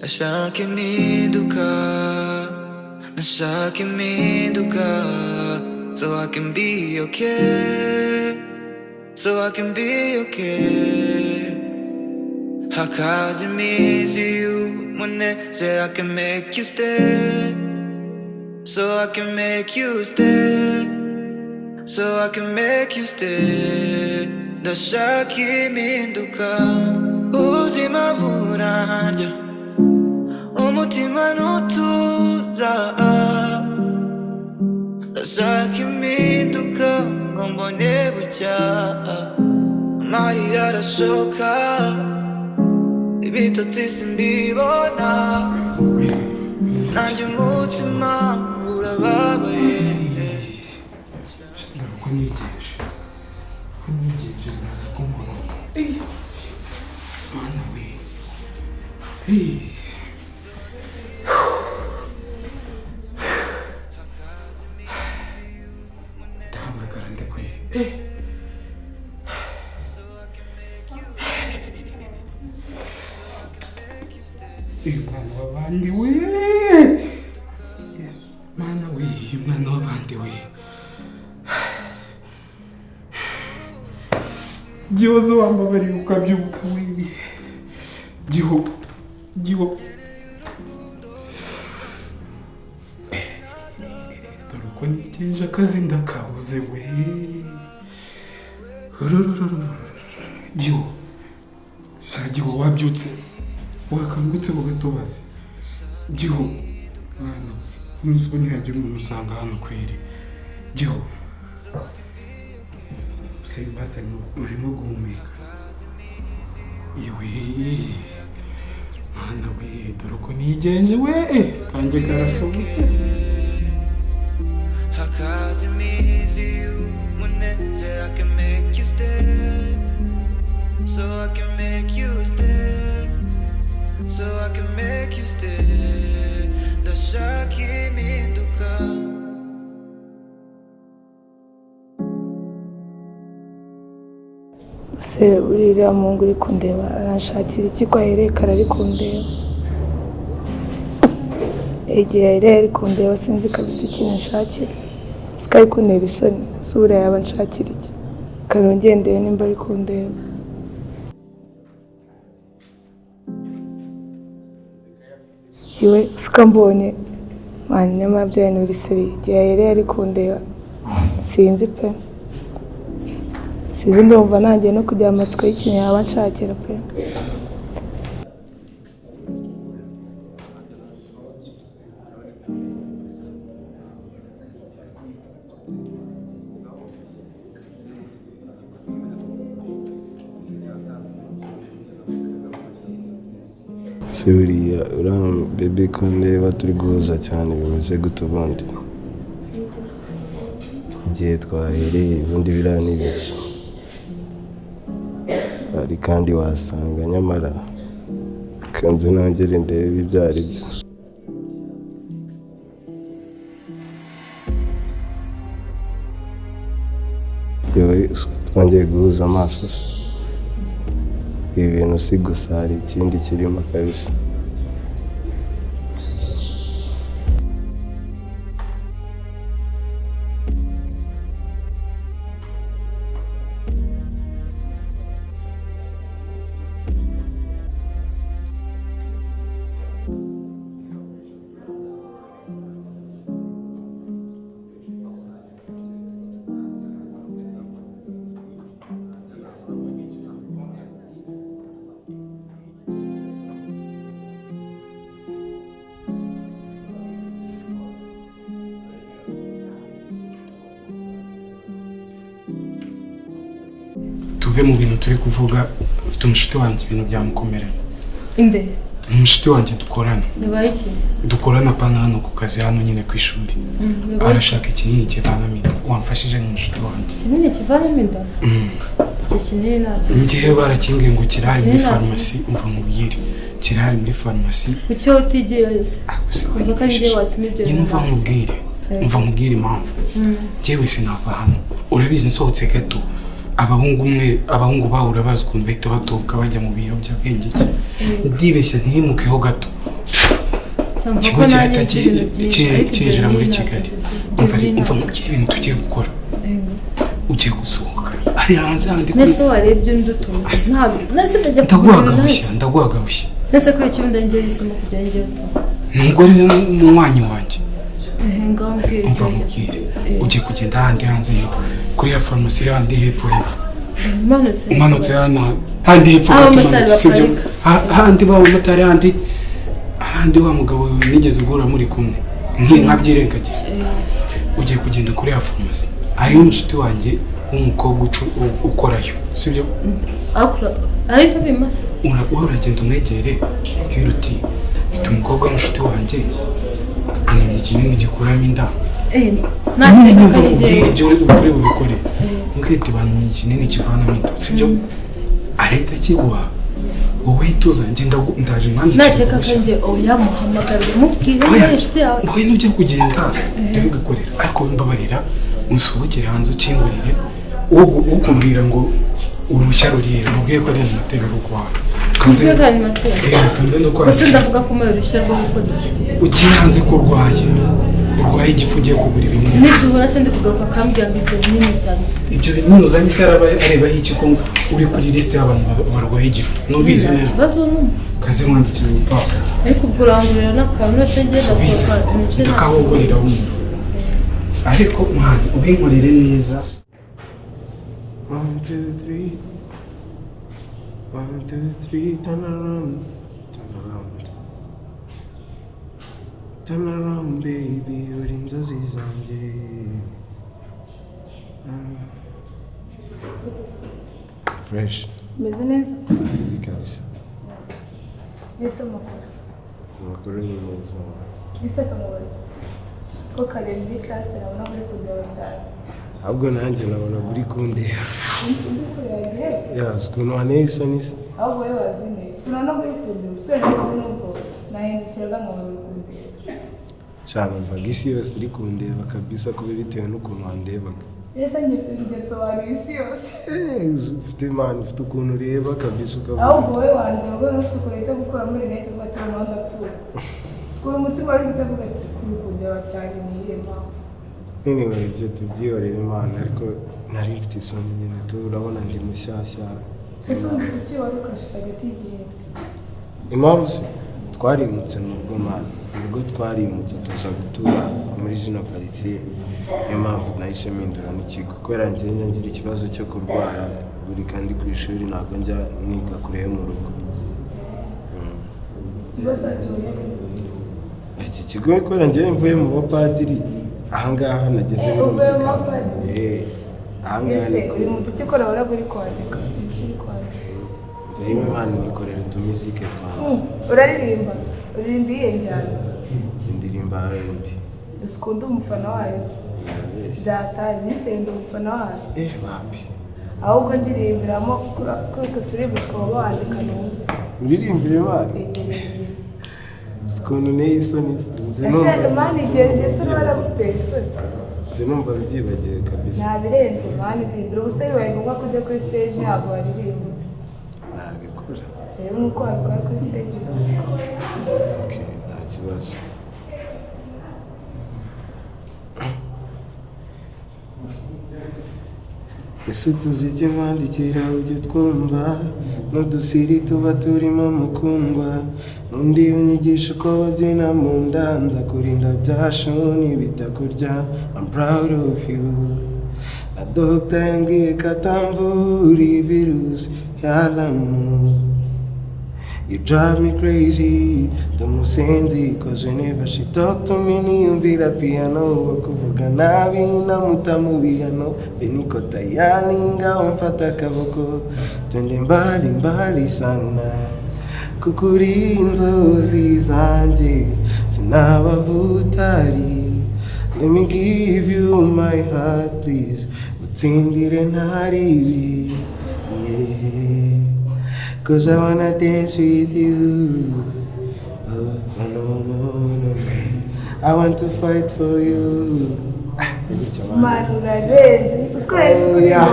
Nashaka impinduka, nashaka impinduka, so I can be okay, so I can be okay. Hakaza iminsi y'umunezero, I can make you stay, so I can make you stay, so I can make you stay. Ndashaka impinduka, ubuzima burarya, umutima ntutuza. Ndashaka impinduka ngo mbone bucya, amarira arashoka, ibitotsi simbibona, nanjye umutima urababaye. kunyigisha uraza kumbona. Mana we, ndahamagara ndakwere. Mwana w'abandi we, Mana we, mwana w'abandi we. Gihozo wambabariye ukabyuka we. Giho. Dore uko niteje akazi ndakabuze we. Giho wabyutse. Wakangutse mu gatobazi. Giho. Mwana, umusore ntiyagira umuntu usanga hano kweri. Giho. Basa urimo guhumeka. Yewe, Mana we, dore uko nigenje we, kanjye karashobotse. Hakaza iminsi y'umunezero, I can make you stay, so I can make you stay, so I can make you stay. Ndashaka impinduka. Se uriya mungu uri kundeba aranshakira iki ko aherekara ari kundeba? Igihe ahereye ari kundeba sinzi kabisa ikintu nshakira, sikari kuntera isoni, si uriya yaba nshakira iki? Karongeye nimba ari kundeba. Yewe sika mbonye mwana nyamara byaye n'uri seri, igihe ahereye ari kundeba sinzi pe. Sinzi ndumva nanjye no kujya amatsiko y'ikintu yaba nshakira pe. Se buriya uriya bebe ko ndeba turi guhuza cyane bimeze gute ubundi? Igihe twahereye ubundi biriya ni biki? Ari kandi wasanga nyamara kanze nongere ndebe ibyo ari byo. Yewe twongeye guhuza amaso se, ibi bintu si gusa hari ikindi kirimo kabisa. Tuve mu bintu turi kuvuga, ufite umushuti wanjye ibintu byamukomereye. Inde? Umushuti wanjye dukorana. Nibaye iki? Dukorana pana hano ku kazi hano nyine ku ishuri. Arashaka ikinini kivanamo inda. Wamfashije nk'umushuti wanjye. Ikinini kivanamo inda? Icyo kinini nacyo. Ngiye barakingiye ngo kirahari muri farumasi, umva mubwire. Kirahari muri farumasi. Kuki utigira yose? Umva ko ari byo watuma ibyo. Nyine umva mubwire impamvu. Njyewe sinava hano. Urabizi nsohotse gato. Abahungu bawe urabazi ukuntu bahita batoka bajya mu biyobyabwenge iki. Ndibeshya ntimukeho gato ikigo cyahita kinjira muri Kigali. Umva mubwira ibintu tugiye gukora. Ugiye gusohoka ari hanze handi kuri nese warebye ndutuma ntabwo nese ndajya ndaguhagabushya nese ko ikibundo ngiye hisemo kujya ngiye to n'umugore n'umwanyi wanjye ngambye umva mubwire ugiye kugenda handi hanze kuri ya farumasi handi hepfo umanutse handi hepfo sibyo handi ba umutari handi wa mugabo nigeze ugura muri kumwe nkabyirengagiza ugiye kugenda kuri ya farumasi ari umushuti wanjye w'umukobwa ukorayo sibyo ariko bimase uragenda umwegere kiruti mfite umukobwa w'umushuti wanjye ni ikinini gikuramo inda ibyo ubikore nk'iti bantu ni ikinini kivanamo inda sibyo arahita kiguha wowe tuza ngenda ndaje impande nakeka kanjye oya muhamagara mubwire inshuti yawe wowe nujya kugenda ndabigukorera ariko mbabarira unsohokere hanze ukingurire ukubwira ngo urushya ruriye mubwiye ko ari amateka rukwawe kanze no kwa gusa ndavuga ko mu rushya rwo gukora ugiye hanze ko urwaye igifu ugiye kugura ibinini nijubura se ndi kugaruka kambwira ngo ibyo binini cyane ibyo binini uzanye se areba iki ko uri kuri liste y'abantu barwaye igifu nubizi neza kibazo no kaze mwandikira upaka ariko kurangurira n'akantu nose ngenda sohoka nice ndakahogorera umuntu ariko mwana ubinkorere neza 1 2 3 1 2 3 turn around baby uri inzozi zanjye fresh meze neza bikabisa nese amakuru ni meza nese kamubaza ko kare muri class nabona muri kundeba cyane ahubwo nanjye nabona kuri kundeba ukuntu waneye isoni se ahubwo wowe wazineye ukuntu no kuri kundeba usore neza nubwo nahindukiraga ngo wazi kundeba cyane mvaga isi yose iri kundeba kabisa kuba bitewe n'ukuntu wandebaga ese njye nsobanura isi yose ufite imana ufite ukuntu ureba kabisa ukavuga ahubwo wowe wandeba wowe ufite ukuntu uhita gukora muri net ugatera umuhanda apfuye sikuru umutima wari gutavuga ati kuri kundeba cyane nihe mpamvu anyway ibyo tubyihorera imana ariko nari mfite isoni nyine turabona ndi mushyashya ese undi kuki wari ukashije hagati y'igihe impamvu se twarimutse mu rugo mana ubwo twarimutse tuza gutura muri zino karitsiye niyo mpamvu nahise mpindura n'ikigo kubera njye ngira ikibazo cyo kurwara buri kandi ku ishuri ntabwo njya niga kure yo mu rugo iki kigo kubera njye mvuye mu bapadiri ahangaha nageze ahangaha uri mu duce ukora waraga uri kwandika njyewe imana nikorera utumizike twanjye uraririmba uririmba iyihe njyana indirimba R&B usikunda umufana wayo se byatari nisende umufana wayo bapi ahubwo ndirimbiramo kuri utwo turirimbo twaba wandika numva uririmbire bari ukuntu neye isoni ese mani igihe ese waraguteye isoni sinumva mbyibagiwe kabisa nabirenze mani ndirimbira ubusore wawe ngombwa kujya kuri stage ntabwo waririmba ntabikora rero nk'uko wabikora kuri stage okay nta kibazo ese tuzijye mwandikira ujye twumva n'udusiri tuba turimo mukundwa undi unyigisha uko babyina mu ndanza kurinda byashuni bitakurya I'm proud of you na doctor yambwiye ko atamvura virusi yalamu You drive me crazy, tumusenzi cause whenever she talk to me niyumvira piano bakuvuga nabi namuta mu bihano beniko tayari ngaho mfata akaboko twende mbali mbali sana kuko uri inzozi zanjye sinabaho utari let me give you my heart please utsindire ntaribi yeah. Cause I wanna dance with you. Oh, no. I want to fight for you. Manu urarenze. Oh, yeah.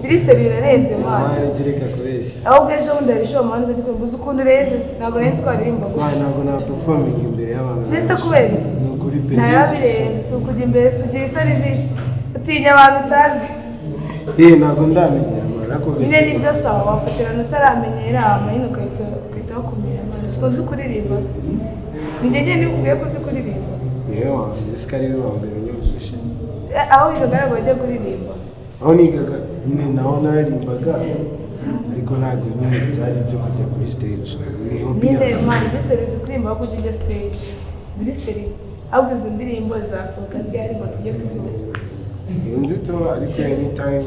biriseri irarenze mwana mwana kireka kubeshya ahubwo ejo bundi hari show mwana uzajya kumva ukuntu urenze ntabwo renze ko aririmba mwana ntabwo na performing imbere y'abantu mbese kubera iki ni ukuri pe ntayabirenze si ukujya imbere kugira isoni zisi utinya abantu utazi ntabwo ndamenyera mwana ariko nyine nibyo sawa wafatirana utaramenyera amahino ugahita wakumira mwana uzi kuririmba njye njye nikubwiye ko uzi kuririmba yewe wanjye ese ari we wa mbere unyumvishe aho wigaga wajya kuririmba aho nigaga nyine naho nararimbaga ariko ntabwo nyine byari ibyo kujya kuri stage ni hobby nyine mwana biriseri uzi kuririmba ahubwo ujya stage biriseri ahubwo izo ndirimbo zasohoka ryari ngo tujye tuvuze sinzi tu ariko anytime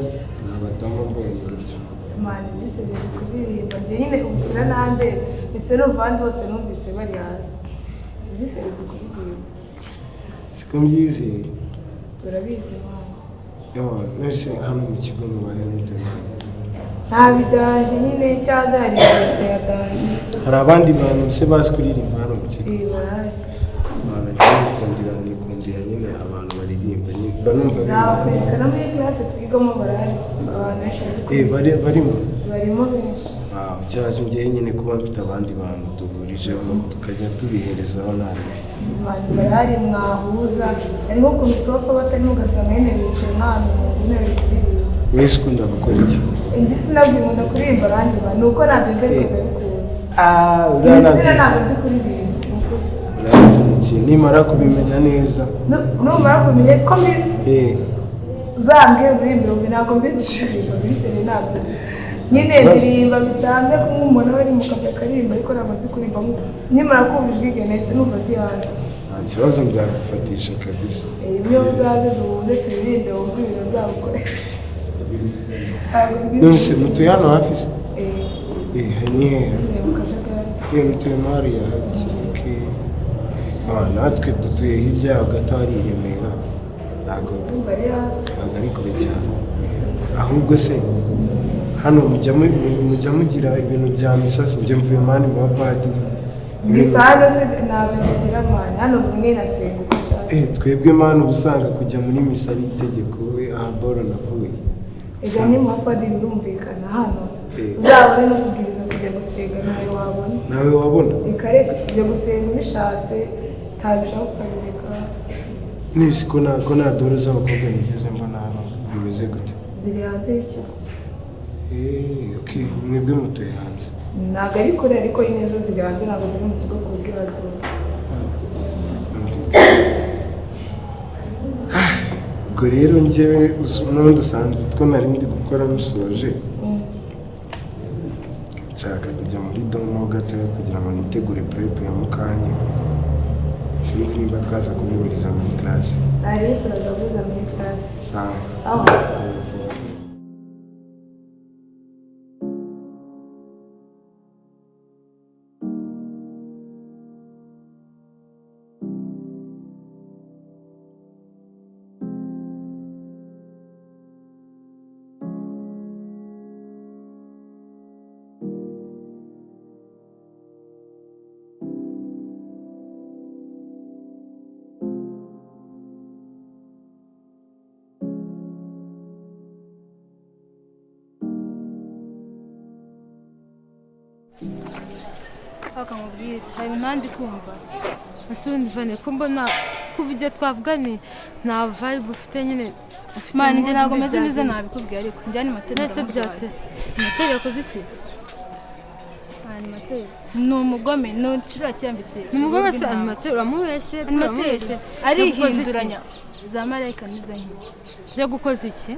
nabatamo mbonye gutyo mwana biriseri uzi kuririmba njye nyine ubukira nande mbese numva abandi bose numvise bari hasi biriseri uzi kuririmba siko mbyizeye urabizi mwana nese hano mu kigo mubaye mutemana nta bidanje nyine cyaza hari leta ya danje hari abandi bantu se bazi kuririmba hano mu kigo barahari nikundira nyine abantu baririmba nyine banumva zakwereka no muri classe twigamo barahari abantu benshi barimo benshi cyangwa ngewe nyine kuba mfite abandi bantu duhurijeho tukajya tubiherezaho nabi abantu barahari mwahuza hariho ukuntu prof batarimo ugasanga nyine bicaye nk'ahantu mu ntebe kuririmba wese ukunda gukora iki njye sinabwiye nkunda kuririmba ranjye ba ni uko ntabyo nzi ariko ndabikunda uranagize ntabwo nzi kuririmba uranagize nimara kubimenya neza numara kumenya ko mbizi uzambwira uririmba ubu ntabwo mbizi kuririmba biriseri ntabwo nyine ndirimba bisanzwe ko nk'umuntu aba ari mu kafe karirimba ariko ntabwo nzi kuririmba nimara kumva ijwi rye nahise numva ndi hasi nta kibazo nzagufatisha kabisa iyo uzaze duhuze turirimbe wumve ibintu nzagukorera nonese mutuye hano hafi se ni hehe mutuye mariya natwe dutuye hirya hagati hari i Remera ntabwo ari kure cyane ahubwo se hano mujya mugira ibintu bya misasi njye mvuye mani mu bapadiri misana se ntabwo tugira mani hano bumwe nasenga uko ushaka twebwe mani uba usanga kujya muri misa ari itegeko aha boro navuye ega ni mu bapadiri birumvikana hano uzabone no kubwiriza kujya gusenga nawe wabona reka kujya gusenga ubishatse utabishaka ukabireka nisi ko nta dore z'abakobwa nigeze mbona hano bimeze gute ziri hanze y'ikigo mwebwe mutuye hanze ntabwo ari kure ariko inezo ziri hanze ntabwo ziri mu kigo ku buryo hazura ubwo rero njyewe n'ubundi usanze two narindi gukora musoje nshaka kujya muri domo gatoya kugira ngo nitegure prep ya mukanya sinzi niba twaza kubihuriza muri classe rero turagahuza muri classe sawa akamubwira hari impande kumva asundi vane ko mbona kuva igihe twavuganye nta vibe ufite nyine mani njye ntabwo meze neza nabikubwiye ariko njyane materi nese byate materi yakoze iki mani materi ni umugome ni ucira cyambitse ni umugome se animateri uramubeshye arihinduranya za marayika nizo nke yagukoze iki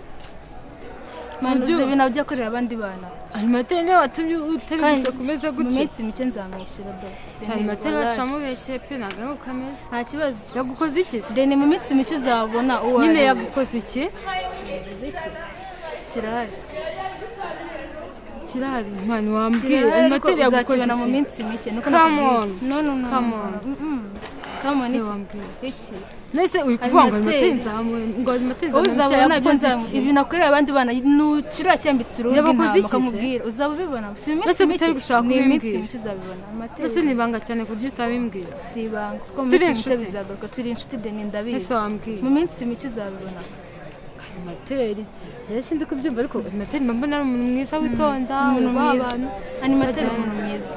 mani uzi ibintu ajya akorera abandi bana animateri niwe watumye utari gusa kumeze gutya mu minsi mike nzamwishyura do animateri wacamubeshye pe ntabwo ukameze nta kibazo yagukoze iki se deni mu minsi mike uzabona uwo nyine yagukoze iki kirahari mani wambwiye animateri yagukoze iki mu minsi mike nuko come on iki nese uri kuvuga ngo animateri uzabona ibyo nakorera abandi bana nucira cyambitse uruhu ukamubwira uzabibona si iminsi mike uzabibona animateri ese nibanga cyane kurya utabimbwira si ibanga kuko mu minsi mike bizagaruka turi inshuti de ndabizi mu minsi mike uzabibona animateri njye sindi kubyumva ariko animateri mbona ari umuntu mwiza witonda w'abantu animateri ni umuntu mwiza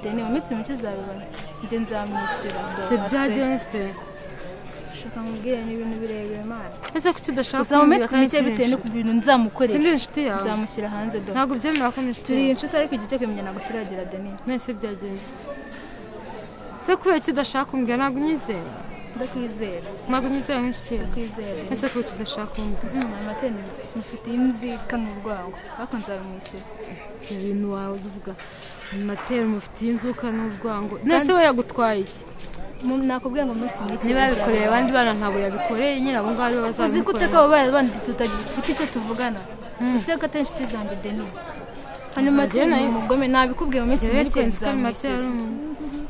deni mu minsi mike uzabibona njye nzamwishyura se byagenze shaka mubwire n'ibintu birebire mana ese kuki udashaka gusa mu minsi mike bitewe no ku bintu nzamukorera sindi inshuti yawe nzamushyira hanze do ntabwo byemera ko inshuti turi inshuti ariko igihe cyo kumenya ntabwo kiragera deni nese byagenze se kubera iki udashaka kumbwira ntabwo unyizera ndakwizera ntabwo unyizera nk'inshuti yawe ndakwizera ese kubera iki udashaka kumbwira animateri mufite inzika n'urwango ariko nzabimwishyura ibyo bintu wawe uvuga animateri mufitiye inzuka n'urwango nese we yagutwaye iki nakubwiye ngo umunsi mike niba yabikoreye abandi bana ntabwo yabikoreye nyine abo ngabo aribo bazabikora uzi gute ko abo bandi tutagifite icyo tuvugana uzi ko atari inshuti zanjye deni animateri ni umugome nabikubwiye mu minsi mike nzamwishyura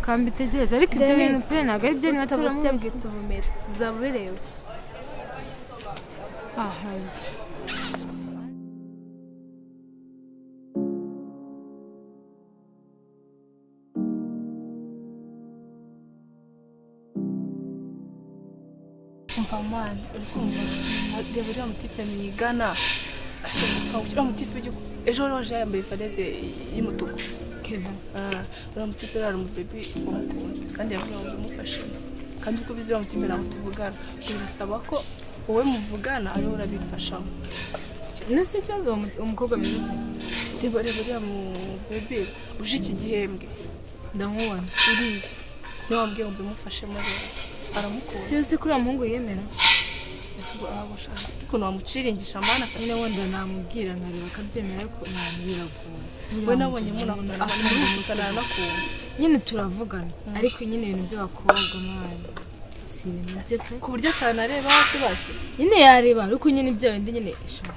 kambitegereza ariko ibyo bintu pe ntabwo ari byo animateri utabusya bwita ubumera uzaba ubirewe aha umva mwana uri kumva reba uriya mutipe mwigana uriya mutipe ejo roje yambaye fareze y'umutuku uriya mutipe rero umubebi wamukunze kandi yavuga ngo umufashe kandi uko ubizi uriya mutipe ntabwo tuvugana birasaba ko wowe muvugana ariwe urabifashamo nese ikibazo umukobwa mwiza reba uriya mubebi uje iki gihembwe ndamubona uriya niwe wambwiye ngo mbimufashemo rero aramukunda cyose kuri uwo muhungu yemera ese ubwo ushaka ukuntu wamuciringisha amana nyine wenda namubwira nkareba akabyemera ariko ntabwo biragoye we nabonye munakundana nakumva nyine turavugana ariko nyine ibintu by'abakobwa mwana si ibintu bye pe ku buryo atanareba hasi basi nyine yareba ariko nyine ibyo bindi nyine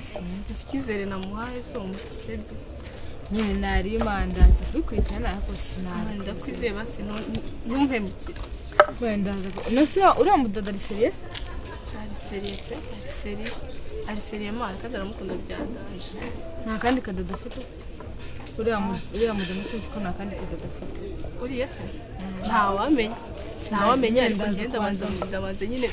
sinzi icyizere namuhaye so umubebi nyine nari imandaza kubikurikirana ariko sinari ndakwizeye basi ntumpemukire wenda nese uriya mudodo ari serious ari seriye pe ari seriye mwana kandi aramukunda byandanje nta kandi kadodo afite uriya mudodo sinzi ko nta kandi kadodo afite uriye se ntawamenya ariko ngenda ndabanza nyine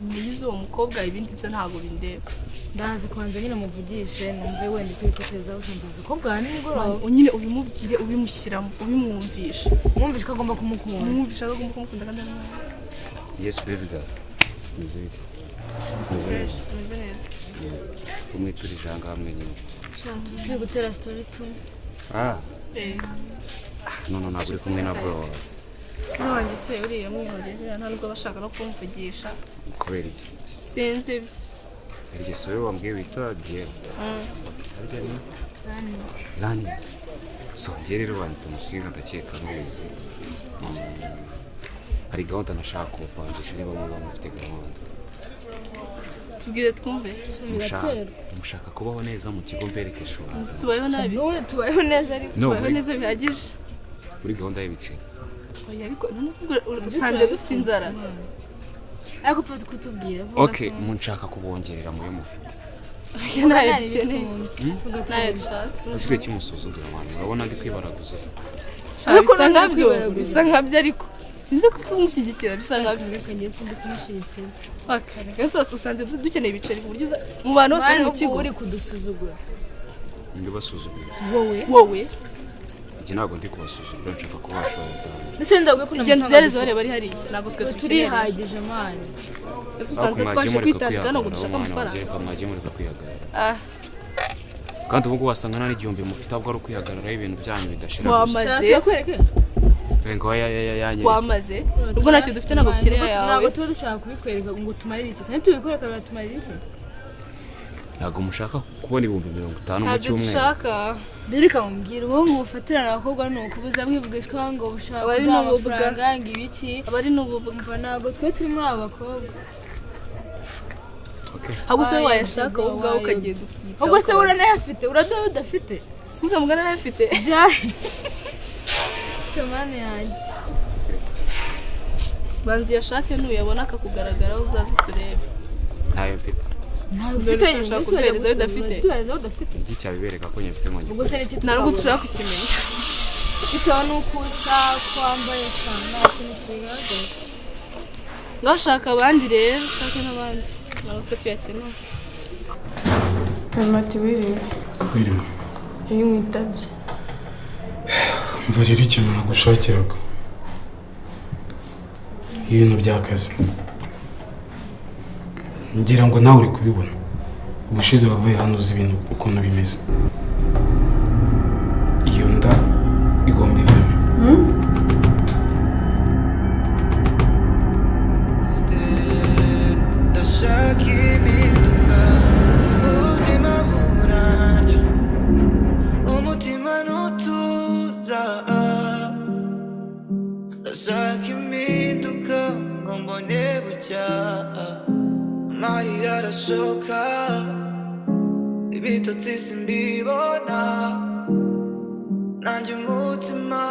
mwize uwo mukobwa ibindi byo ntabwo bindeba ndazi kubanza nyine muvugishe numve wenda icyo bitekerezaho ukumvaza ko bwa nimugoroba nyine ubimubwire ubimushyiramo ubimwumvisha mwumvishe ko agomba kumukunda umwumvisha ko agomba kumukunda kandi yes baby girl meze bite meze neza umwe turi janga hamwe nyine turi gutera story tu none ntabwo uri kumwe na bro none se uriya mwihoreje nta nubwo bashaka no kumvugisha kubera iki sinzi ibyo iryo sobe wambwiye witwa Diego Rani so njye rero wandita umusinga ndakeka neza hari gahunda nashaka kubapangisha niba muba mufite gahunda tubwire twumve mushaka kubaho neza mu kigo mbereke shuri tubayeho nabi tubayeho neza ariko tubayeho neza bihagije muri gahunda y'ibiceri ariko usanze dufite inzara ariko upfaze kutubwira okay munshaka kubongerera muyo mufite nayo dukeneye nayo dushaka usigaye kimusuzugura mwana urabona ndi kwibaraguza bisa nkabyo ariko sinzi ko kumushyigikira bisa nkabyo kandi sindi kumushyigikira gusa usanze dukeneye ibiceri ku buryo mu bantu bose mu kigo uri kudusuzugura ndi basuzugura wowe njye ntabwo ndi kubasuzugura nshaka kubashora ese ndabwiye ko igenda zereza bareba ari hariya ntabwo twe turihagije mani ese usanze twaje kwitandika no gushaka amafaranga mwagiye mureka kwihagarara kandi ubwo wasanga nta n'igihumbi mufite ahubwo ari ukwihagararaho ibintu byanyu bidashira wamaze ubwo ntacyo dufite ntabwo dukeneye yawe ntabwo tuba dushaka kubikwereka ngo tumarire iki cyane tubikwereka baratumarira iki ntabwo mushaka kubona 50,000 mu cyumweru ntabwo dushaka reka mubwire ubu ngubufatirana abakobwa ni ukubuza mwivugishwa ngo bushaka amafaranga ngo ibiki abari n'ubuvuga ntabwo twe turi muri aba bakobwa ahubwo se wayashaka wowe ubwawe ukagenda ubwo se uranayafite uradoha udafite si ubwo mugana arayafite byahe shamani yanjye banza uyashake nuyabona akakugaragaraho uzaze turebe ntayo mfite ntayo ufite ushaka kuduhereza ayo udafite iki cyabibereka ko nyafite ngo ubwo se n'iki ntabwo dushaka kukimenya bitewe n'uko usa kwambaye nta kintu kibigaragara ngashaka abandi rero ushake n'abandi ntabwo twe tuyakeneye. Amati wiriwe. Wiriwe. Iyo mwitabye. Umva rero ikintu nagushakiraga. Ibintu by'akazi. Ngira ngo nawe uri kubibona. Ubushize wavuye hano uzi ibintu ukuntu bimeze. Iyo nda igomba ivemo. ndashaka impinduka ubuzima burarya umutima ntutuza ndashaka impinduka ngo mbone bucya amarira arashoka ibitotsi simbibona nanjye umutima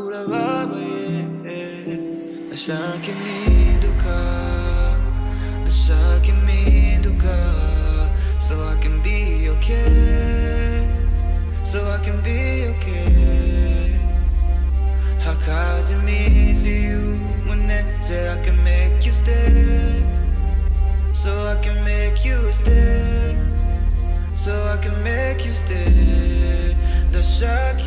urababaye ndashaka impinduka ndashaka impinduka so I can be okay so I can be okay hakaza iminsi y'umunezero I can make you stay so I can make you stay so I can make you stay ndashaka